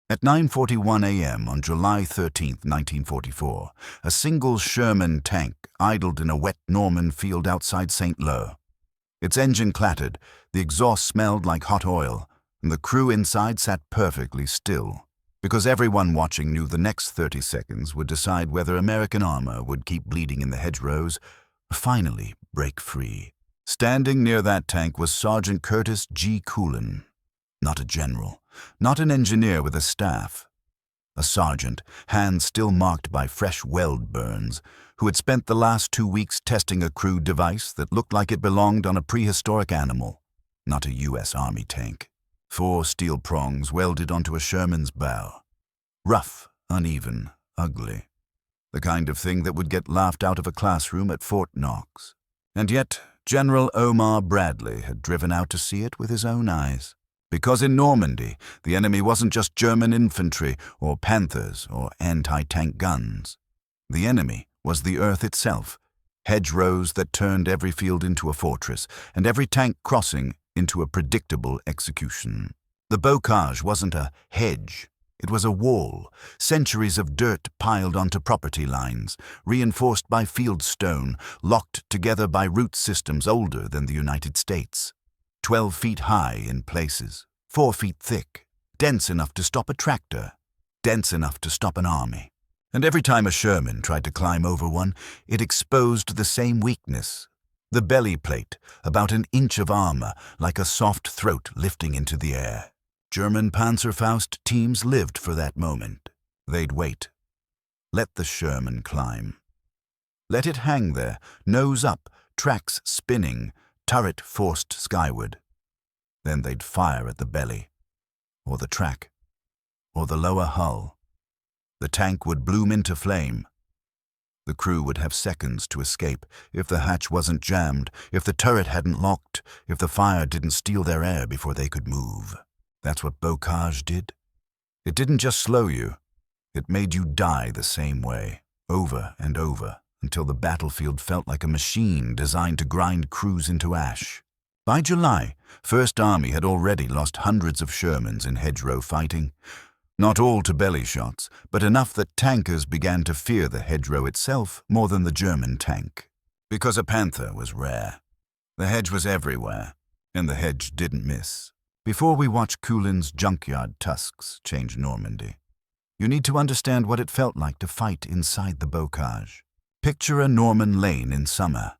At 9:41 a.m. on July 13, 1944, a single Sherman tank idled in a wet Norman field outside St. Lo. Its engine clattered, the exhaust smelled like hot oil, and the crew inside sat perfectly still, because everyone watching knew the next 30 seconds would decide whether American armor would keep bleeding in the hedgerows or finally break free. Standing near that tank was Sergeant Curtis G. Culin, not a general, not an engineer with a staff. A sergeant, hands still marked by fresh weld burns, who had spent the last 2 weeks testing a crude device that looked like it belonged on a prehistoric animal, not a U.S. Army tank. 4 steel prongs welded onto a Sherman's bow. Rough, uneven, ugly. The kind of thing that would get laughed out of a classroom at Fort Knox. And yet, General Omar Bradley had driven out to see it with his own eyes. Because in Normandy, the enemy wasn't just German infantry or Panthers or anti-tank guns. The enemy was the earth itself, hedgerows that turned every field into a fortress and every tank crossing into a predictable execution. The bocage wasn't a hedge. It was a wall, centuries of dirt piled onto property lines, reinforced by field stone, locked together by root systems older than the United States. 12 feet high in places, 4 feet thick, dense enough to stop a tractor, dense enough to stop an army. And every time a Sherman tried to climb over one, it exposed the same weakness. The belly plate, about an inch of armor, like a soft throat lifting into the air. German Panzerfaust teams lived for that moment. They'd wait. Let the Sherman climb. Let it hang there, nose up, tracks spinning, turret forced skyward. Then they'd fire at the belly, or the track, or the lower hull. The tank would bloom into flame. The crew would have seconds to escape if the hatch wasn't jammed, if the turret hadn't locked, if the fire didn't steal their air before they could move. That's what bocage did. It didn't just slow you. It made you die the same way, over and over, until the battlefield felt like a machine designed to grind crews into ash. By July, First Army had already lost hundreds of Shermans in hedgerow fighting. Not all to belly shots, but enough that tankers began to fear the hedgerow itself more than the German tank. Because a panther was rare. The hedge was everywhere, and the hedge didn't miss. Before we watch Culin's junkyard tusks change Normandy, you need to understand what it felt like to fight inside the bocage. Picture a Norman lane in summer.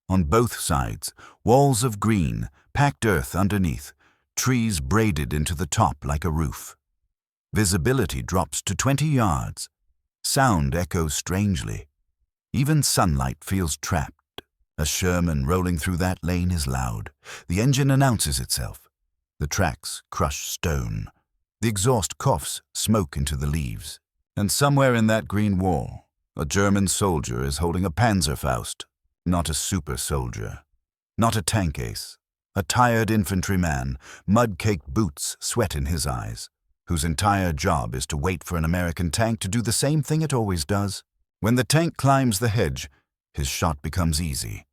On both sides, walls of green, packed earth underneath, trees braided into the top like a roof. Visibility drops to 20 yards. Sound echoes strangely. Even sunlight feels trapped. A Sherman rolling through that lane is loud. The engine announces itself. The tracks crush stone. The exhaust coughs smoke into the leaves. And somewhere in that green wall, a German soldier is holding a Panzerfaust. Not a super soldier. Not a tank ace. A tired infantryman, mud-caked boots, sweat in his eyes, whose entire job is to wait for an American tank to do the same thing it always does. When the tank climbs the hedge, his shot becomes easy.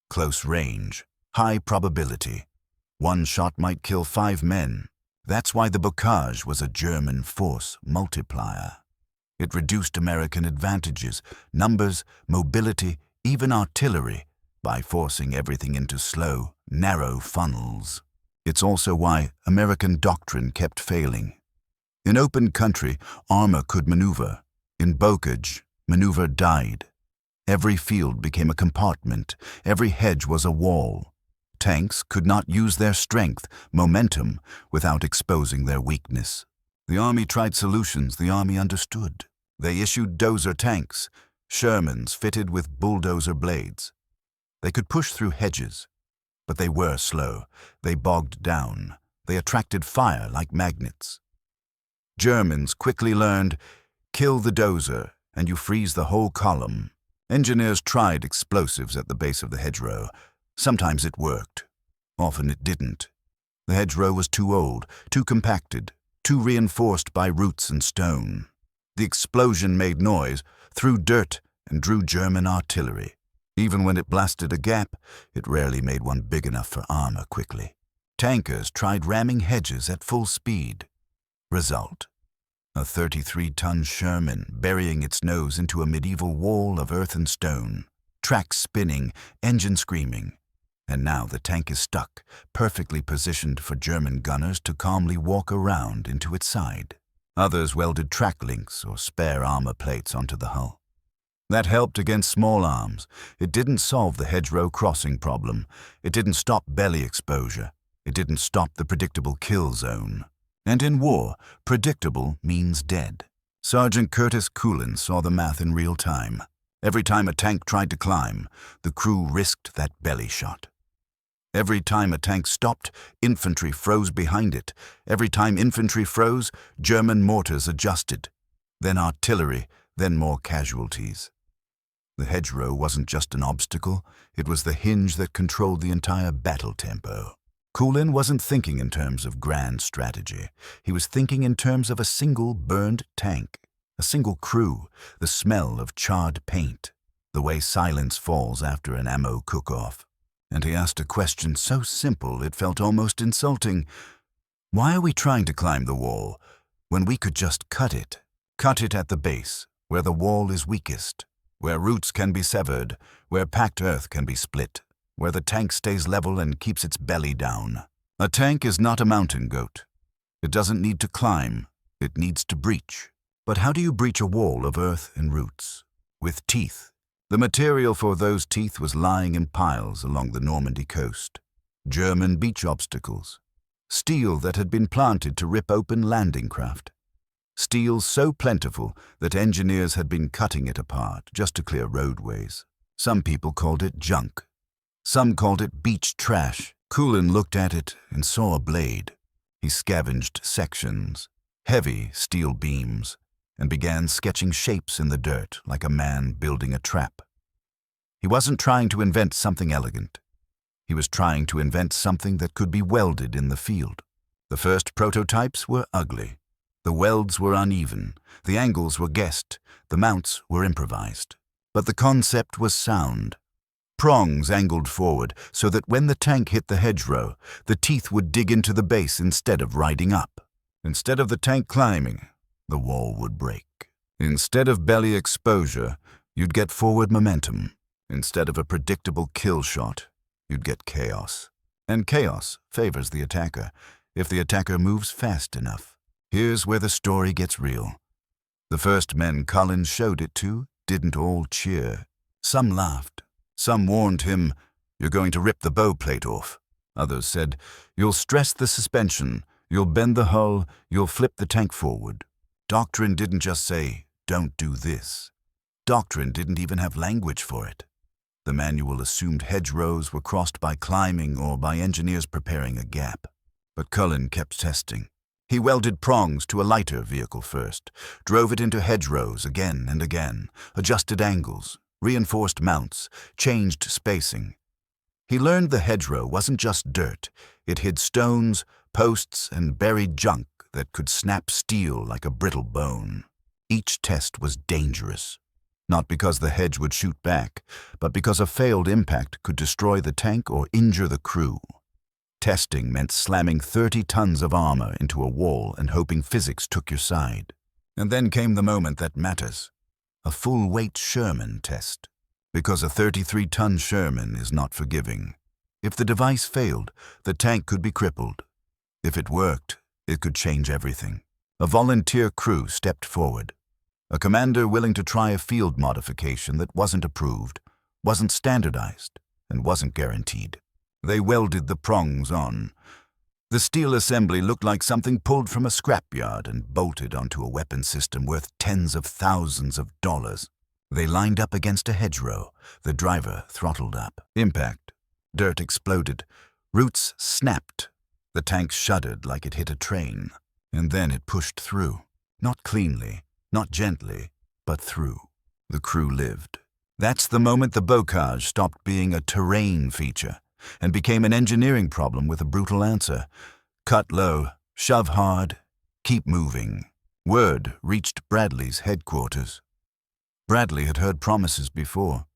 Close range. High probability. One shot might kill 5 men. That's why the bocage was a German force multiplier. It reduced American advantages, numbers, mobility, even artillery, by forcing everything into slow, narrow funnels. It's also why American doctrine kept failing. In open country, armor could maneuver. In bocage, maneuver died. Every field became a compartment. Every hedge was a wall. Tanks could not use their strength, momentum, without exposing their weakness. The Army tried solutions the Army understood. They issued dozer tanks, Shermans fitted with bulldozer blades. They could push through hedges, but they were slow. They bogged down. They attracted fire like magnets. Germans quickly learned, kill the dozer and you freeze the whole column. Engineers tried explosives at the base of the hedgerow. Sometimes it worked. Often it didn't. The hedgerow was too old, too compacted, too reinforced by roots and stone. The explosion made noise, threw dirt, and drew German artillery. Even when it blasted a gap, it rarely made one big enough for armor quickly. Tankers tried ramming hedges at full speed. Result: A 33-ton Sherman burying its nose into a medieval wall of earth and stone. Tracks spinning, engine screaming. And now the tank is stuck, perfectly positioned for German gunners to calmly walk around into its side. Others welded track links or spare armor plates onto the hull. That helped against small arms. It didn't solve the hedgerow crossing problem. It didn't stop belly exposure. It didn't stop the predictable kill zone. And in war, predictable means dead. Sergeant Curtis Culin saw the math in real time. Every time a tank tried to climb, the crew risked that belly shot. Every time a tank stopped, infantry froze behind it. Every time infantry froze, German mortars adjusted. Then artillery, then more casualties. The hedgerow wasn't just an obstacle, it was the hinge that controlled the entire battle tempo. Culin wasn't thinking in terms of grand strategy. He was thinking in terms of a single burned tank, a single crew, the smell of charred paint, the way silence falls after an ammo cook-off. And he asked a question so simple it felt almost insulting. Why are we trying to climb the wall when we could just cut it? Cut it at the base, where the wall is weakest, where roots can be severed, where packed earth can be split, where the tank stays level and keeps its belly down. A tank is not a mountain goat. It doesn't need to climb, it needs to breach. But how do you breach a wall of earth and roots? With teeth. The material for those teeth was lying in piles along the Normandy coast. German beach obstacles. Steel that had been planted to rip open landing craft. Steel so plentiful that engineers had been cutting it apart just to clear roadways. Some people called it junk. Some called it beach trash. Culin looked at it and saw a blade. He scavenged sections, heavy steel beams, and began sketching shapes in the dirt like a man building a trap. He wasn't trying to invent something elegant. He was trying to invent something that could be welded in the field. The first prototypes were ugly. The welds were uneven, the angles were guessed, the mounts were improvised. But the concept was sound. Prongs angled forward so that when the tank hit the hedgerow, the teeth would dig into the base instead of riding up. Instead of the tank climbing, the wall would break. Instead of belly exposure, you'd get forward momentum. Instead of a predictable kill shot, you'd get chaos. And chaos favors the attacker, if the attacker moves fast enough. Here's where the story gets real. The first men Culin showed it to didn't all cheer. Some laughed. Some warned him, "You're going to rip the bow plate off." Others said, "You'll stress the suspension, you'll bend the hull, you'll flip the tank forward." Doctrine didn't just say, "Don't do this." Doctrine didn't even have language for it. The manual assumed hedgerows were crossed by climbing or by engineers preparing a gap. But Culin kept testing. He welded prongs to a lighter vehicle first, drove it into hedgerows again and again, adjusted angles, reinforced mounts, changed spacing. He learned the hedgerow wasn't just dirt. It hid stones, posts, and buried junk that could snap steel like a brittle bone. Each test was dangerous. Not because the hedge would shoot back, but because a failed impact could destroy the tank or injure the crew. Testing meant slamming 30 tons of armor into a wall and hoping physics took your side. And then came the moment that matters. A full-weight Sherman test. Because a 33-ton Sherman is not forgiving. If the device failed, the tank could be crippled. If it worked, it could change everything. A volunteer crew stepped forward. A commander willing to try a field modification that wasn't approved, wasn't standardized, and wasn't guaranteed. They welded the prongs on. The steel assembly looked like something pulled from a scrapyard and bolted onto a weapon system worth tens of thousands of dollars. They lined up against a hedgerow. The driver throttled up. Impact. Dirt exploded. Roots snapped. The tank shuddered like it hit a train. And then it pushed through. Not cleanly, not gently, but through. The crew lived. That's the moment the bocage stopped being a terrain feature and became an engineering problem with a brutal answer. Cut low, shove hard, keep moving. Word reached Bradley's headquarters. Bradley had heard promises before.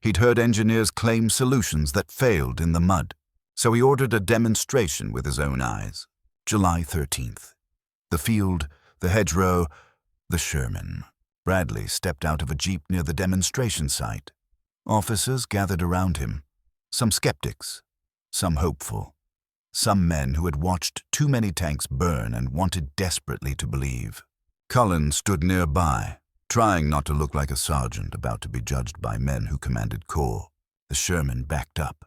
He'd heard engineers claim solutions that failed in the mud. So he ordered a demonstration with his own eyes. July 13th. The field, the hedgerow, The Sherman. Bradley stepped out of a jeep near the demonstration site. Officers gathered around him, some skeptics, some hopeful, some men who had watched too many tanks burn and wanted desperately to believe. Culin stood nearby, trying not to look like a sergeant about to be judged by men who commanded corps. The Sherman backed up.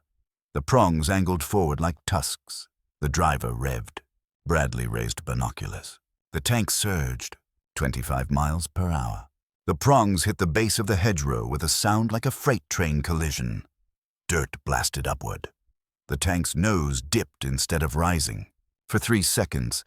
The prongs angled forward like tusks. The driver revved. Bradley raised binoculars. The tank surged, 25 miles per hour. The prongs hit the base of the hedgerow with a sound like a freight train collision. Dirt blasted upward. The tank's nose dipped instead of rising. For 3 seconds,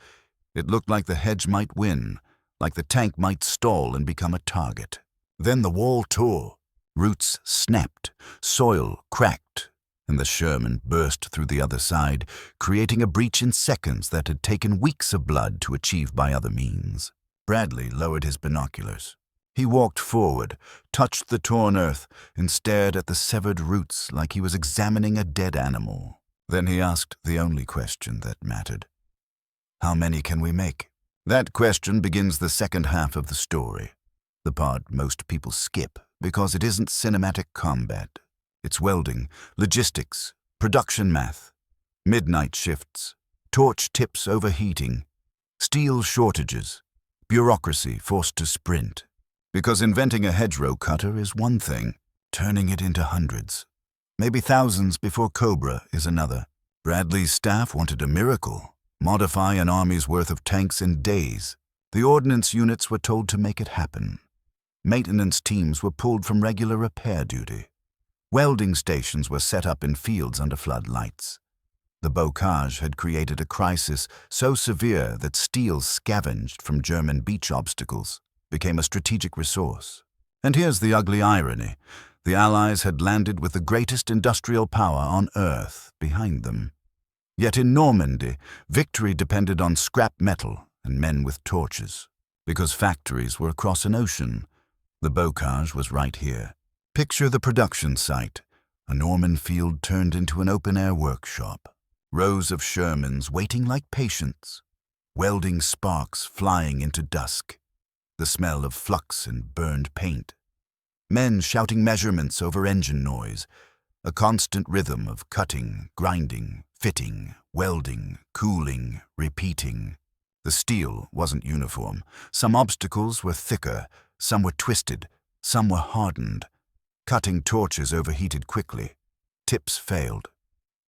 it looked like the hedge might win, like the tank might stall and become a target. Then the wall tore. Roots snapped, soil cracked, and the Sherman burst through the other side, creating a breach in seconds that had taken weeks of blood to achieve by other means. Bradley lowered his binoculars. He walked forward, touched the torn earth, and stared at the severed roots like he was examining a dead animal. Then he asked the only question that mattered. How many can we make? That question begins the second half of the story, the part most people skip because it isn't cinematic combat. It's welding, logistics, production math, midnight shifts, torch tips overheating, steel shortages, bureaucracy forced to sprint. Because inventing a hedgerow cutter is one thing, turning it into hundreds, maybe thousands before Cobra is another. Bradley's staff wanted a miracle, modify an army's worth of tanks in days. The ordnance units were told to make it happen. Maintenance teams were pulled from regular repair duty. Welding stations were set up in fields under floodlights. The bocage had created a crisis so severe that steel scavenged from German beach obstacles became a strategic resource. And here's the ugly irony. The Allies had landed with the greatest industrial power on Earth behind them. Yet in Normandy, victory depended on scrap metal and men with torches. Because factories were across an ocean, the bocage was right here. Picture the production site, a Norman field turned into an open-air workshop. Rows of Shermans waiting like patients, welding sparks flying into dusk. The smell of flux and burned paint. Men shouting measurements over engine noise, a constant rhythm of cutting, grinding, fitting, welding, cooling, repeating. The steel wasn't uniform. Some obstacles were thicker, some were twisted, some were hardened. Cutting torches overheated quickly. Tips failed.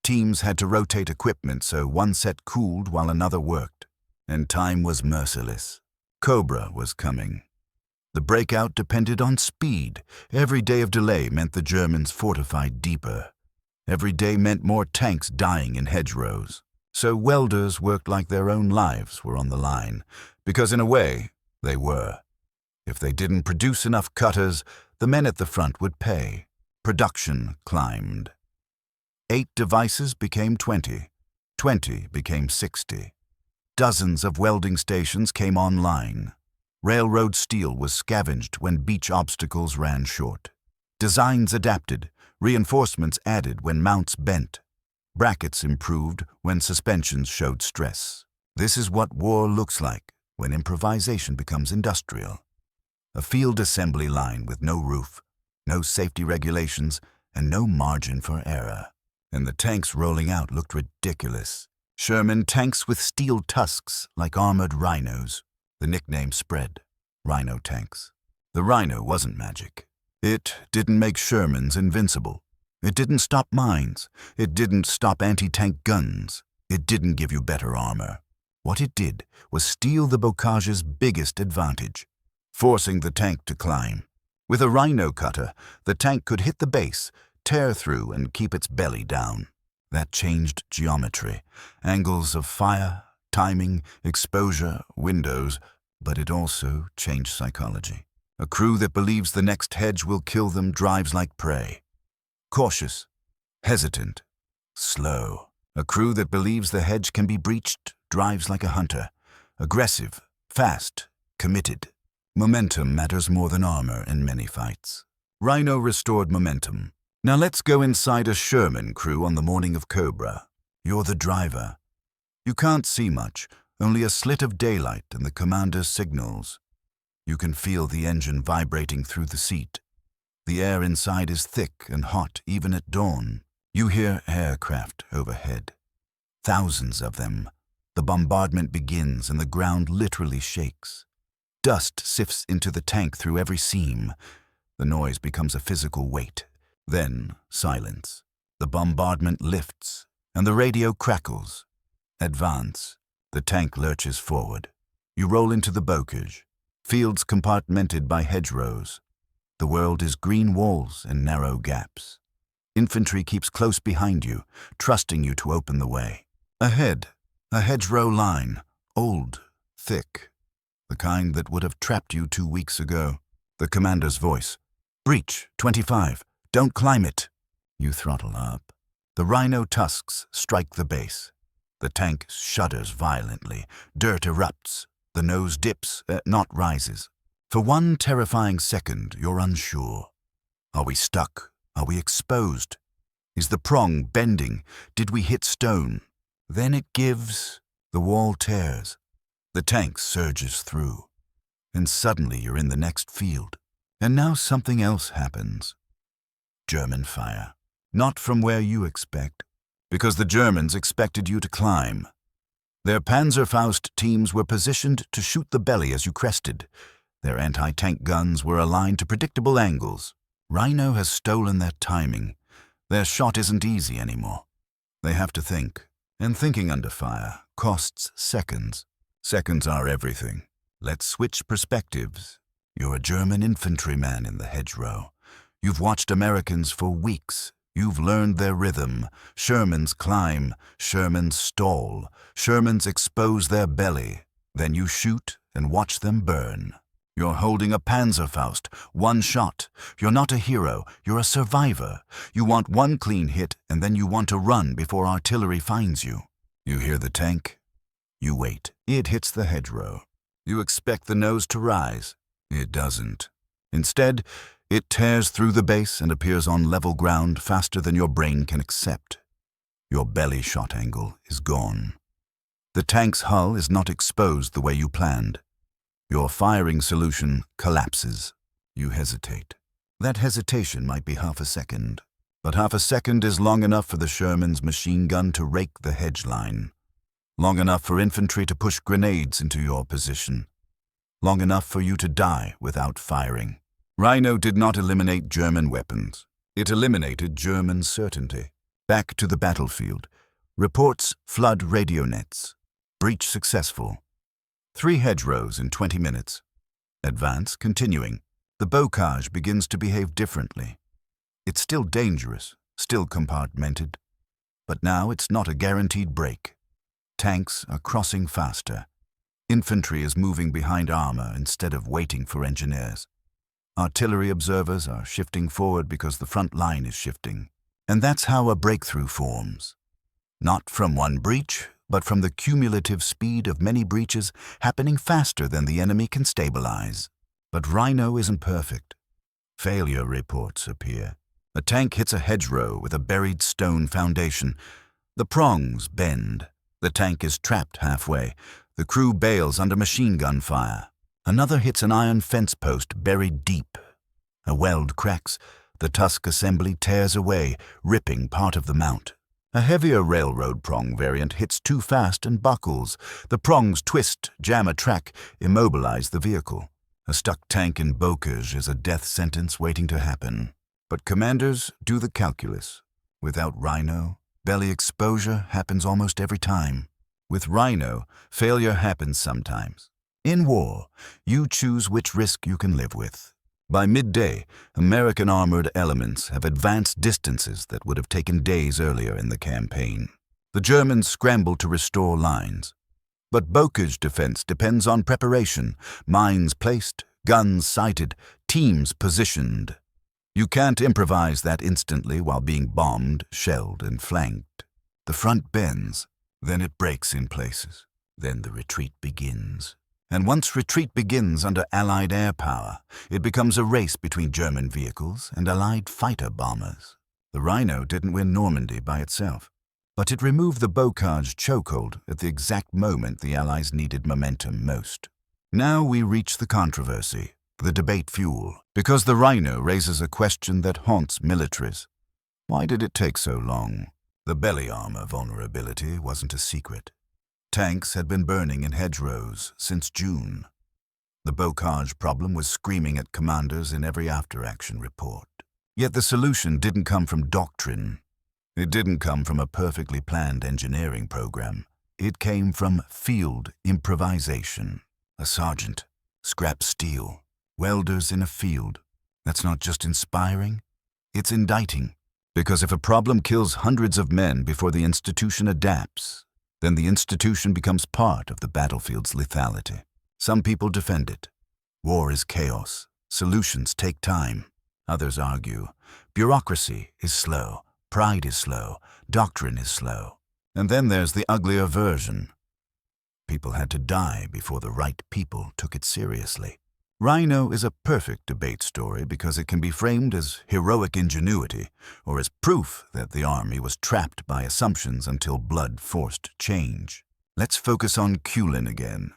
Teams had to rotate equipment so one set cooled while another worked. And time was merciless. Cobra was coming. The breakout depended on speed. Every day of delay meant the Germans fortified deeper. Every day meant more tanks dying in hedgerows. So welders worked like their own lives were on the line, because in a way, they were. If they didn't produce enough cutters, the men at the front would pay. Production climbed. 8 devices became 20. 20 became 60. Dozens of welding stations came online. Railroad steel was scavenged when beach obstacles ran short. Designs adapted, reinforcements added when mounts bent. Brackets improved when suspensions showed stress. This is what war looks like when improvisation becomes industrial. A field assembly line with no roof, no safety regulations, and no margin for error. And the tanks rolling out looked ridiculous. Sherman tanks with steel tusks like armored rhinos. The nickname spread. Rhino tanks. The Rhino wasn't magic. It didn't make Shermans invincible. It didn't stop mines. It didn't stop anti-tank guns. It didn't give you better armor. What it did was steal the bocage's biggest advantage, forcing the tank to climb. With a Rhino Cutter, the tank could hit the base, tear through, and keep its belly down. That changed geometry, angles of fire, timing, exposure, windows, but it also changed psychology. A crew that believes the next hedge will kill them drives like prey. Cautious, hesitant, slow. A crew that believes the hedge can be breached drives like a hunter. Aggressive, fast, committed. Momentum matters more than armor in many fights. Rhino restored momentum. Now let's go inside a Sherman crew on the morning of Cobra. You're the driver. You can't see much, only a slit of daylight and the commander's signals. You can feel the engine vibrating through the seat. The air inside is thick and hot even at dawn. You hear aircraft overhead. Thousands of them. The bombardment begins and the ground literally shakes. Dust sifts into the tank through every seam. The noise becomes a physical weight. Then, silence. The bombardment lifts, and the radio crackles. Advance. The tank lurches forward. You roll into the bocage. Fields compartmented by hedgerows. The world is green walls and narrow gaps. Infantry keeps close behind you, trusting you to open the way. Ahead, a hedgerow line, old, thick, the kind that would have trapped you 2 weeks ago. The commander's voice. Breach, 25. Don't climb it. You throttle up. The rhino tusks strike the base. The tank shudders violently. Dirt erupts. The nose dips, not rises. For one terrifying second, you're unsure. Are we stuck? Are we exposed? Is the prong bending? Did we hit stone? Then it gives. The wall tears. The tank surges through. And suddenly you're in the next field. And now something else happens. German fire. Not from where you expect, because the Germans expected you to climb. Their Panzerfaust teams were positioned to shoot the belly as you crested. Their anti-tank guns were aligned to predictable angles. Rhino has stolen their timing. Their shot isn't easy anymore. They have to think, and thinking under fire costs seconds. Seconds are everything. Let's switch perspectives. You're a German infantryman in the hedgerow. You've watched Americans for weeks. You've learned their rhythm. Shermans climb, Shermans stall, Shermans expose their belly. Then you shoot and watch them burn. You're holding a Panzerfaust, one shot. You're not a hero, you're a survivor. You want one clean hit and then you want to run before artillery finds you. You hear the tank? You wait. It hits the hedgerow. You expect the nose to rise. It doesn't. Instead, it tears through the base and appears on level ground faster than your brain can accept. Your belly shot angle is gone. The tank's hull is not exposed the way you planned. Your firing solution collapses. You hesitate. That hesitation might be half a second, but half a second is long enough for the Sherman's machine gun to rake the hedge line. Long enough for infantry to push grenades into your position. Long enough for you to die without firing. Rhino did not eliminate German weapons. It eliminated German certainty. Back to the battlefield. Reports flood radio nets. Breach successful. 3 hedgerows in 20 minutes. Advance continuing. The bocage begins to behave differently. It's still dangerous, still compartmented. But now it's not a guaranteed break. Tanks are crossing faster. Infantry is moving behind armor instead of waiting for engineers. Artillery observers are shifting forward because the front line is shifting. And that's how a breakthrough forms. Not from one breach, but from the cumulative speed of many breaches happening faster than the enemy can stabilize. But Rhino isn't perfect. Failure reports appear. A tank hits a hedgerow with a buried stone foundation. The prongs bend. The tank is trapped halfway. The crew bails under machine gun fire. Another hits an iron fence post buried deep. A weld cracks. The tusk assembly tears away, ripping part of the mount. A heavier railroad prong variant hits too fast and buckles. The prongs twist, jam a track, immobilize the vehicle. A stuck tank in bocage is a death sentence waiting to happen. But commanders do the calculus. Without Rhino, belly exposure happens almost every time. With Rhino, failure happens sometimes. In war, you choose which risk you can live with. By midday, American armored elements have advanced distances that would have taken days earlier in the campaign. The Germans scramble to restore lines. But bocage defense depends on preparation, mines placed, guns sighted, teams positioned. You can't improvise that instantly while being bombed, shelled, and flanked. The front bends, then it breaks in places. Then the retreat begins. And once retreat begins under Allied air power, it becomes a race between German vehicles and Allied fighter bombers. The Rhino didn't win Normandy by itself, but it removed the bocage chokehold at the exact moment the Allies needed momentum most. Now we reach the controversy, the debate fuel, because the Rhino raises a question that haunts militaries. Why did it take so long? The belly armor vulnerability wasn't a secret. Tanks had been burning in hedgerows since June. The bocage problem was screaming at commanders in every after-action report. Yet the solution didn't come from doctrine. It didn't come from a perfectly planned engineering program. It came from field improvisation. A sergeant, scrap steel, welders in a field. That's not just inspiring, it's indicting. Because if a problem kills hundreds of men before the institution adapts, then the institution becomes part of the battlefield's lethality. Some people defend it. War is chaos. Solutions take time. Others argue. Bureaucracy is slow. Pride is slow. Doctrine is slow. And then there's the uglier version. People had to die before the right people took it seriously. Rhino is a perfect debate story because it can be framed as heroic ingenuity or as proof that the army was trapped by assumptions until blood forced change. Let's focus on Culin again.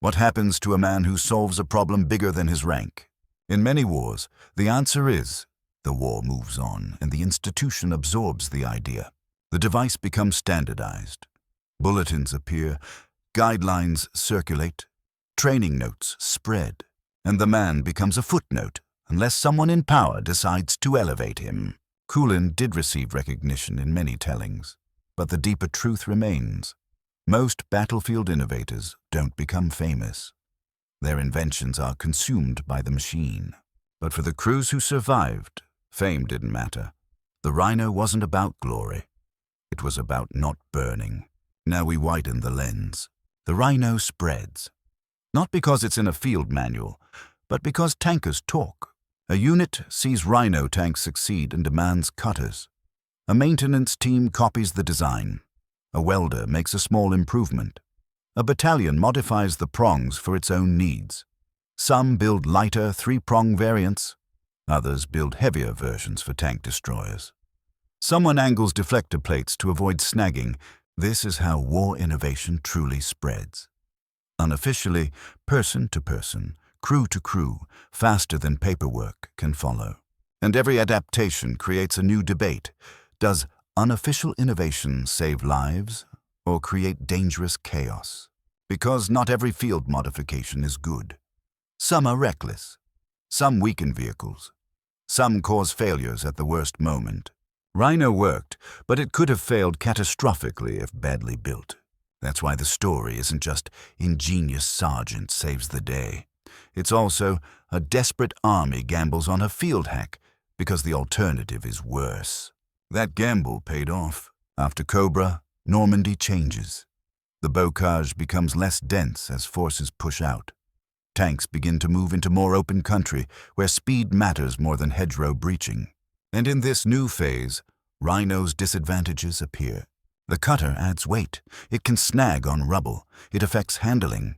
What happens to a man who solves a problem bigger than his rank? In many wars, the answer is the war moves on and the institution absorbs the idea. The device becomes standardized. Bulletins appear, guidelines circulate, training notes spread, and the man becomes a footnote unless someone in power decides to elevate him. Culin did receive recognition in many tellings, but the deeper truth remains. Most battlefield innovators don't become famous. Their inventions are consumed by the machine. But for the crews who survived, fame didn't matter. The Rhino wasn't about glory. It was about not burning. Now we widen the lens. The Rhino spreads. Not because it's in a field manual, but because tankers talk. A unit sees Rhino tanks succeed and demands cutters. A maintenance team copies the design. A welder makes a small improvement. A battalion modifies the prongs for its own needs. Some build lighter three-prong variants. Others build heavier versions for tank destroyers. Someone angles deflector plates to avoid snagging. This is how war innovation truly spreads. Unofficially, person to person, crew to crew, faster than paperwork can follow. And every adaptation creates a new debate. Does unofficial innovation save lives or create dangerous chaos? Because not every field modification is good. Some are reckless. Some weaken vehicles. Some cause failures at the worst moment. Rhino worked, but it could have failed catastrophically if badly built. That's why the story isn't just ingenious sergeant saves the day. It's also a desperate army gambles on a field hack because the alternative is worse. That gamble paid off. After Cobra, Normandy changes. The bocage becomes less dense as forces push out. Tanks begin to move into more open country where speed matters more than hedgerow breaching. And in this new phase, Rhino's disadvantages appear. The cutter adds weight. It can snag on rubble. It affects handling.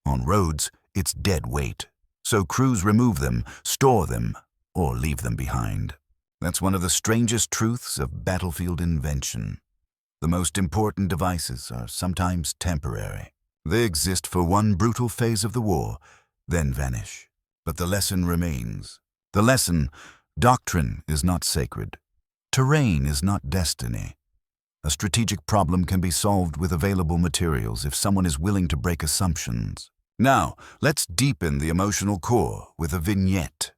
On roads, it's dead weight. So crews remove them, store them, or leave them behind. That's one of the strangest truths of battlefield invention. The most important devices are sometimes temporary. They exist for one brutal phase of the war, then vanish. But the lesson remains. The lesson: doctrine is not sacred. Terrain is not destiny. A strategic problem can be solved with available materials if someone is willing to break assumptions. Now, let's deepen the emotional core with a vignette.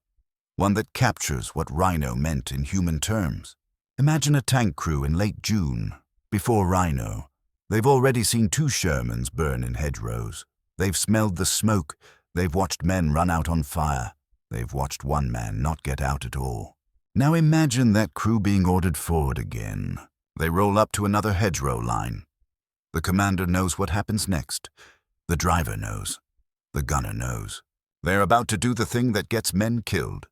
One that captures what Rhino meant in human terms. Imagine a tank crew in late June, before Rhino. They've already seen 2 Shermans burn in hedgerows. They've smelled the smoke. They've watched men run out on fire. They've watched one man not get out at all. Now imagine that crew being ordered forward again. They roll up to another hedgerow line. The commander knows what happens next. The driver knows. The gunner knows. They're about to do the thing that gets men killed,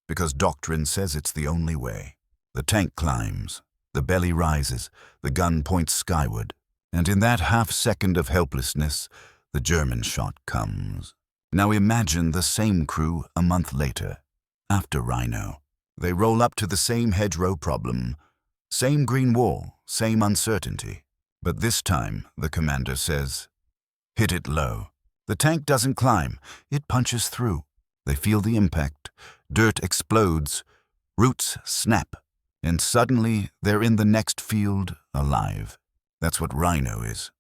because doctrine says it's the only way. The tank climbs. The belly rises. The gun points skyward. And in that half-second of helplessness, the German shot comes. Now imagine the same crew a month later, after Rhino. They roll up to the same hedgerow problem. Same green wall, same uncertainty. But this time, the commander says, hit it low. The tank doesn't climb, it punches through. They feel the impact. Dirt explodes, roots snap, and suddenly they're in the next field alive. That's what Rhino is.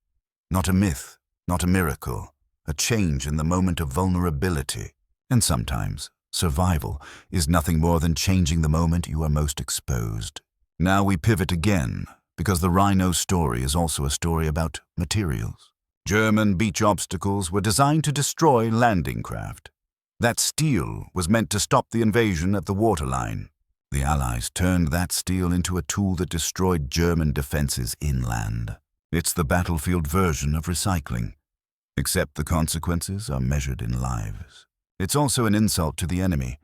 Not a myth, not a miracle, a change in the moment of vulnerability. And sometimes, survival is nothing more than changing the moment you are most exposed. Now we pivot again, because the Rhino story is also a story about materials. German beach obstacles were designed to destroy landing craft. That steel was meant to stop the invasion at the waterline. The Allies turned that steel into a tool that destroyed German defenses inland. It's the battlefield version of recycling, except the consequences are measured in lives. It's also an insult to the enemy.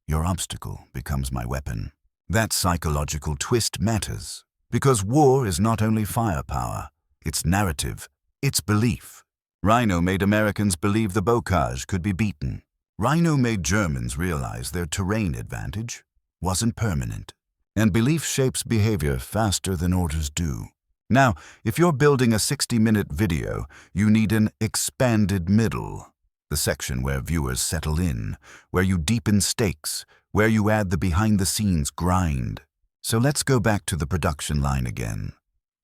Your obstacle becomes my weapon. That psychological twist matters, because war is not only firepower, it's narrative, it's belief. Rhino made Americans believe the bocage could be beaten. Rhino made Germans realize their terrain advantage wasn't permanent, and belief shapes behavior faster than orders do. Now, if you're building a 60-minute video, you need an expanded middle, the section where viewers settle in, where you deepen stakes, where you add the behind-the-scenes grind. So let's go back to the production line again,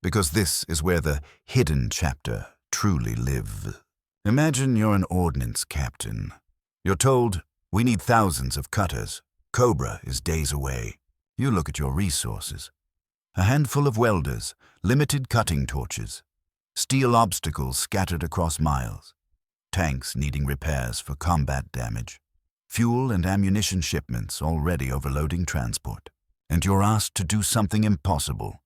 because this is where the hidden chapter truly lives. Imagine you're an ordnance captain. You're told, we need thousands of cutters. Cobra is days away. You look at your resources. A handful of welders, limited cutting torches, steel obstacles scattered across miles, tanks needing repairs for combat damage, fuel and ammunition shipments already overloading transport. And you're asked to do something impossible.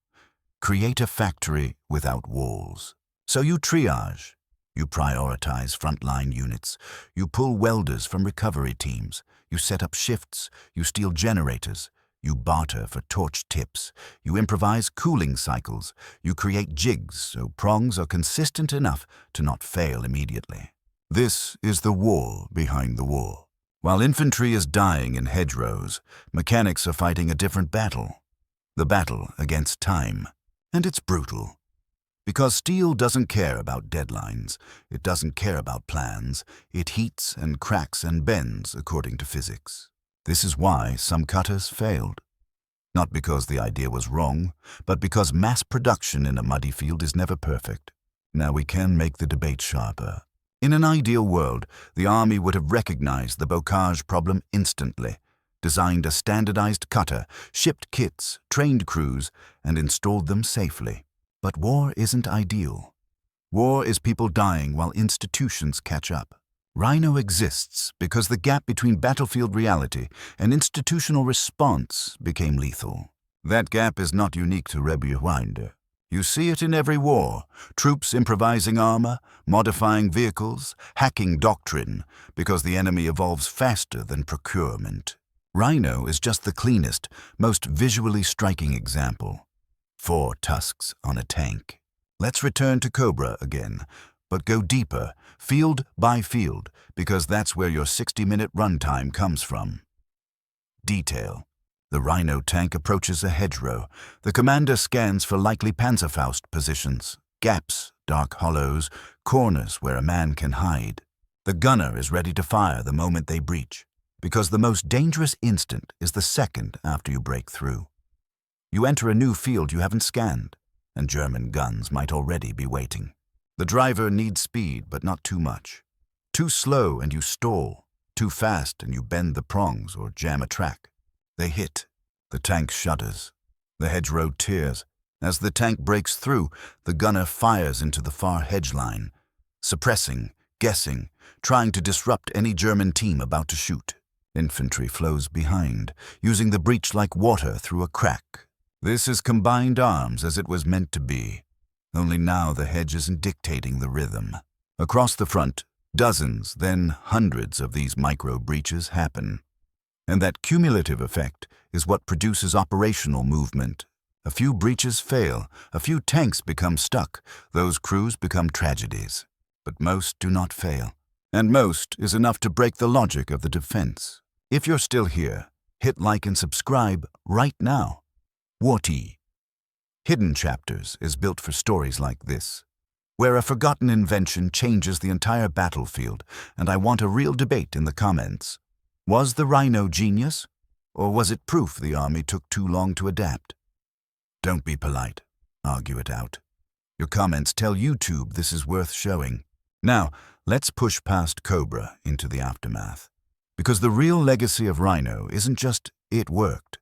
Create a factory without walls. So you triage. You prioritize frontline units. You pull welders from recovery teams. You set up shifts. You steal generators. You barter for torch tips. You improvise cooling cycles. You create jigs so prongs are consistent enough to not fail immediately. This is the war behind the war. While infantry is dying in hedgerows, mechanics are fighting a different battle. The battle against time. And it's brutal. Because steel doesn't care about deadlines, it doesn't care about plans, it heats and cracks and bends according to physics. This is why some cutters failed. Not because the idea was wrong, but because mass production in a muddy field is never perfect. Now we can make the debate sharper. In an ideal world, the Army would have recognized the bocage problem instantly, designed a standardized cutter, shipped kits, trained crews, and installed them safely. But war isn't ideal. War is people dying while institutions catch up. Rhino exists because the gap between battlefield reality and institutional response became lethal. That gap is not unique to WWII. You see it in every war, troops improvising armor, modifying vehicles, hacking doctrine, because the enemy evolves faster than procurement. Rhino is just the cleanest, most visually striking example. 4 tusks on a tank. Let's return to Cobra again, but go deeper, field by field, because that's where your 60-minute runtime comes from. Detail. The Rhino tank approaches a hedgerow. The commander scans for likely Panzerfaust positions, gaps, dark hollows, corners where a man can hide. The gunner is ready to fire the moment they breach, because the most dangerous instant is the second after you break through. You enter a new field you haven't scanned, and German guns might already be waiting. The driver needs speed, but not too much. Too slow and you stall. Too fast and you bend the prongs or jam a track. They hit. The tank shudders. The hedgerow tears. As the tank breaks through, the gunner fires into the far hedge line, suppressing, guessing, trying to disrupt any German team about to shoot. Infantry flows behind, using the breach like water through a crack. This is combined arms as it was meant to be. Only now the hedge isn't dictating the rhythm. Across the front, dozens, then hundreds of these micro-breaches happen. And that cumulative effect is what produces operational movement. A few breaches fail, a few tanks become stuck, those crews become tragedies. But most do not fail. And most is enough to break the logic of the defense. If you're still here, hit like and subscribe right now. WWII. Hidden Chapters is built for stories like this. where a forgotten invention changes the entire battlefield, and I want a real debate in the comments. Was the Rhino genius, or was it proof the army took too long to adapt? Don't be polite. Argue it out. Your comments tell YouTube this is worth showing. Now, let's push past Cobra into the aftermath. Because the real legacy of Rhino isn't just it worked.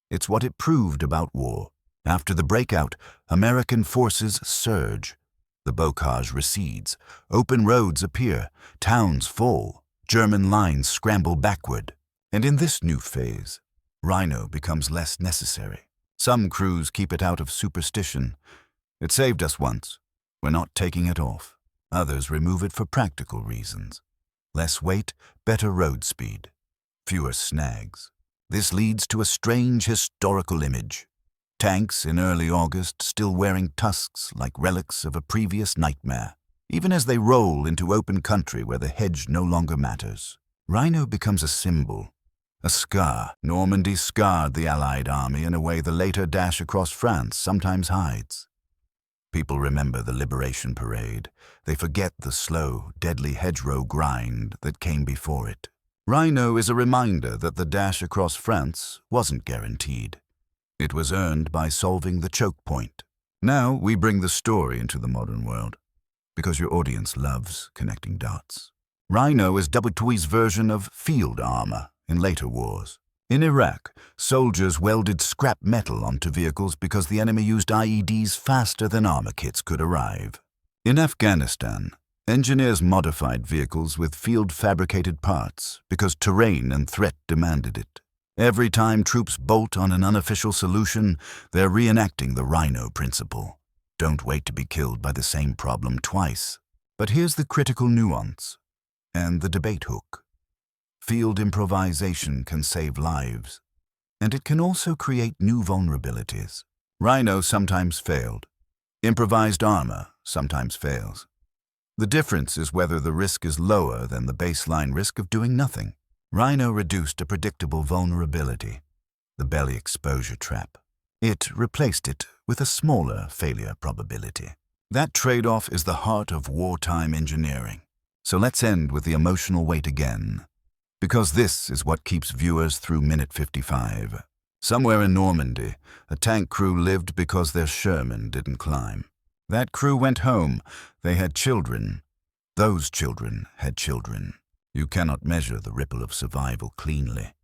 It's what it proved about war. After the breakout, American forces surge. The bocage recedes. Open roads appear. Towns fall. German lines scramble backward. And in this new phase, Rhino becomes less necessary. Some crews keep it out of superstition. It saved us once. We're not taking it off. Others remove it for practical reasons. Less weight, better road speed. Fewer snags. This leads to a strange historical image. Tanks in early August still wearing tusks like relics of a previous nightmare, even as they roll into open country where the hedge no longer matters. Rhino becomes a symbol, a scar. Normandy scarred the Allied army in a way the later dash across France sometimes hides. People remember the Liberation Parade. They forget the slow, deadly hedgerow grind that came before it. Rhino is a reminder that the dash across France wasn't guaranteed. It was earned by solving the choke point. Now we bring the story into the modern world, because your audience loves connecting dots. Rhino is WWII's version of field armor in later wars. In Iraq, soldiers welded scrap metal onto vehicles because the enemy used IEDs faster than armor kits could arrive. In Afghanistan, engineers modified vehicles with field-fabricated parts because terrain and threat demanded it. Every time troops bolt on an unofficial solution, they're reenacting the Rhino principle. Don't wait to be killed by the same problem twice. But here's the critical nuance and the debate hook. Field improvisation can save lives, and it can also create new vulnerabilities. Rhino sometimes failed. Improvised armor sometimes fails. The difference is whether the risk is lower than the baseline risk of doing nothing. Rhino reduced a predictable vulnerability, the belly exposure trap. It replaced it with a smaller failure probability. That trade-off is the heart of wartime engineering. So let's end with the emotional weight again, because this is what keeps viewers through minute 55. Somewhere in Normandy, a tank crew lived because their Sherman didn't climb. That crew went home. They had children. Those children had children. You cannot measure the ripple of survival cleanly,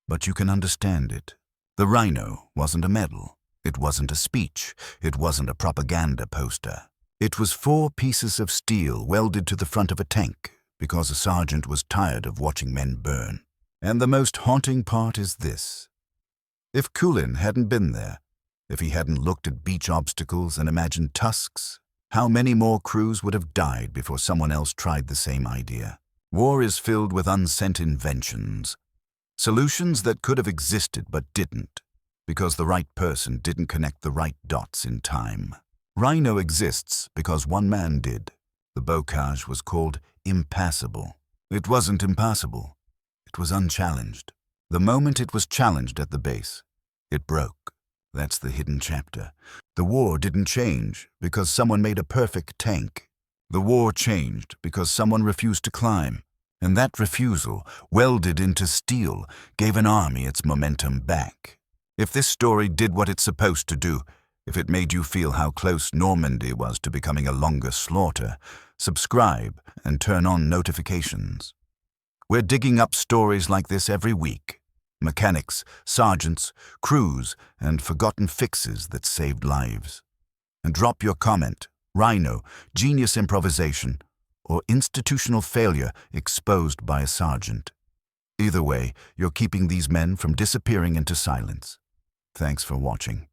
but you can understand it. The Rhino wasn't a medal. It wasn't a speech. It wasn't a propaganda poster. It was 4 pieces of steel welded to the front of a tank because a sergeant was tired of watching men burn. And the most haunting part is this. If Culin hadn't been there, if he hadn't looked at beach obstacles and imagined tusks, how many more crews would have died before someone else tried the same idea? War is filled with unsent inventions, solutions that could have existed but didn't, because the right person didn't connect the right dots in time. Rhino exists because one man did. The bocage was called impassable. It wasn't impossible. It was unchallenged. The moment it was challenged at the base, it broke. That's the hidden chapter. The war didn't change because someone made a perfect tank. The war changed because someone refused to climb. And that refusal, welded into steel, gave an army its momentum back. If this story did what it's supposed to do, if it made you feel how close Normandy was to becoming a longer slaughter, subscribe and turn on notifications. We're digging up stories like this every week. Mechanics, sergeants, crews, and forgotten fixes that saved lives. And drop your comment, Rhino, genius improvisation, or institutional failure exposed by a sergeant. Either way, you're keeping these men from disappearing into silence. Thanks for watching.